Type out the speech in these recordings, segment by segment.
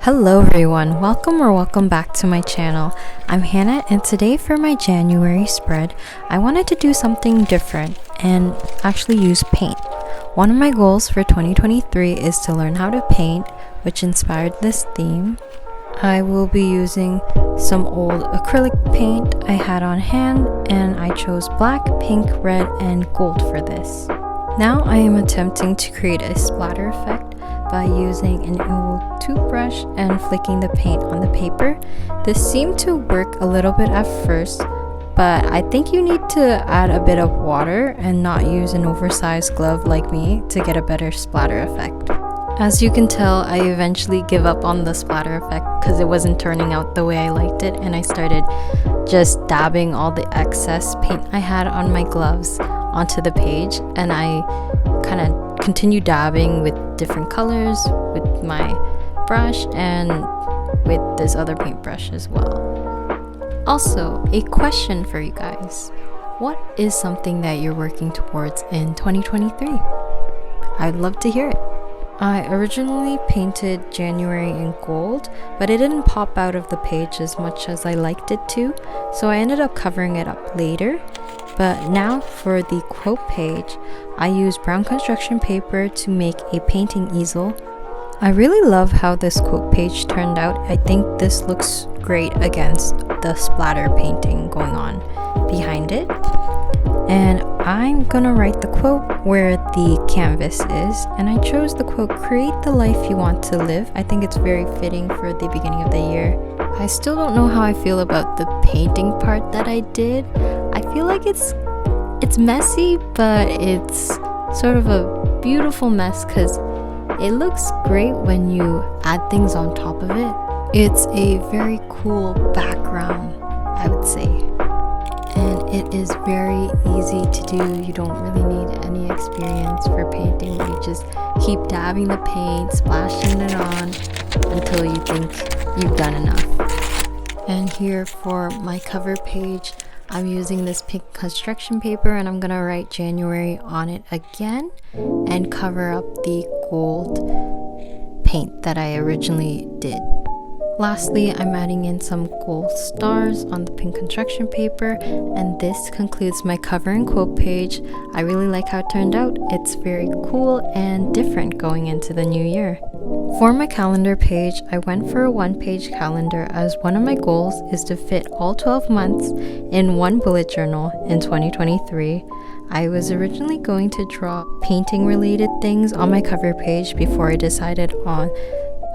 Hello everyone, welcome back to my channel. I'm Hannah, and today for my January spread, I wanted to do something different and actually use paint. One of my goals for 2023 is to learn how to paint, which inspired this theme. I will be using some old acrylic paint I had on hand, and I chose black, pink, red, and gold for this. Now I am attempting to create a splatter effect by using an old toothbrush and flicking the paint on the paper. This seemed to work a little bit at first, but I think you need to add a bit of water and not use an oversized glove like me to get a better splatter effect. As you can tell, I eventually give up on the splatter effect because it wasn't turning out the way I liked it, and I started just dabbing all the excess paint I had on my gloves onto the page, and I kind of continue dabbing with different colors with my brush and with this other paintbrush as well. Also, a question for you guys. What is something that you're working towards in 2023? I'd love to hear it. I originally painted January in gold, but it didn't pop out of the page as much as I liked it to, so I ended up covering it up later. But now for the quote page, I used brown construction paper to make a painting easel. I really love how this quote page turned out. I think this looks great against the splatter painting going on behind it. And I'm gonna write the quote where the canvas is, and I chose the quote, "Create the life you want to live." I think it's very fitting for the beginning of the year. I still don't know how I feel about the painting part that I did. I feel like it's messy, but it's sort of a beautiful mess because it looks great when you add things on top of it. It's a very cool background, I would say. And it is very easy to do. You don't really need any experience for painting. You just keep dabbing the paint, splashing it on until you think you've done enough. And here for my cover page, I'm using this pink construction paper, and I'm gonna write January on it again and cover up the gold paint that I originally did. Lastly, I'm adding in some gold stars on the pink construction paper, and this concludes my cover and quote page. I really like how it turned out. It's very cool and different going into the new year. For my calendar page, I went for a one-page calendar as one of my goals is to fit all 12 months in one bullet journal in 2023. I was originally going to draw painting-related things on my cover page before I decided on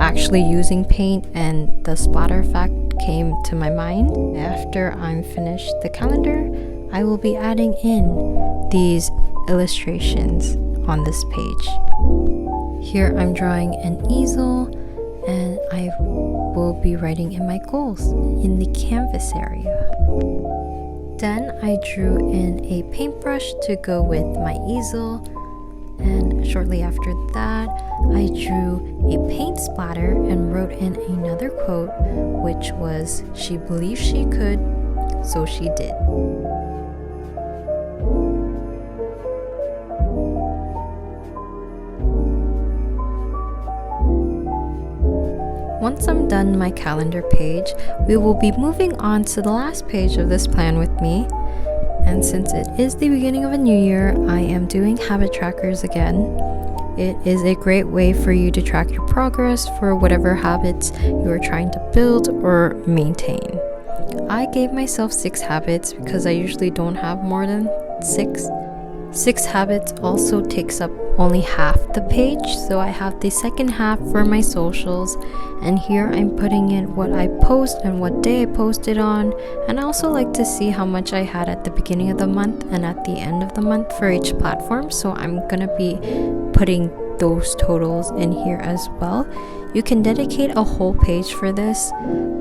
actually using paint, and the splatter effect came to my mind. After I'm finished the calendar, I will be adding in these illustrations on this page. Here I'm drawing an easel, and I will be writing in my goals in the canvas area. Then I drew in a paintbrush to go with my easel, and shortly after that I drew a paint splatter and wrote in another quote, which was, "She believed she could, so she did." Once I'm done my calendar page, we will be moving on to the last page of this plan with me. And since it is the beginning of a new year, I am doing habit trackers again. It is a great way for you to track your progress for whatever habits you are trying to build or maintain. I gave myself 6 habits because I usually don't have more than 6. 6 habits also takes up only half the page, so I have the second half for my socials, and here I'm putting in what I post and what day I posted on. And I also like to see how much I had at the beginning of the month and at the end of the month for each platform, so I'm gonna be putting those totals in here as well. You can dedicate a whole page for this,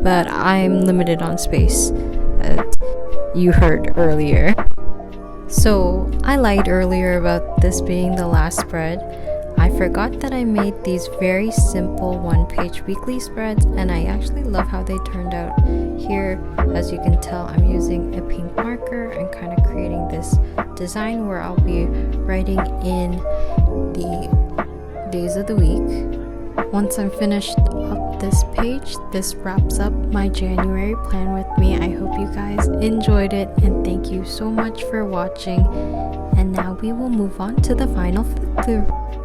but I'm limited on space, as you heard earlier. So I lied earlier about this being the last spread. I forgot that I made these very simple one-page weekly spreads, and I actually love how they turned out. Here, as you can tell, I'm using a pink marker and kind of creating this design where I'll be writing in the days of the week. Once I'm finished up this page, this wraps up my January plan with me. I hope you guys enjoyed it, and thank you so much for watching. And now we will move on to the final flip through.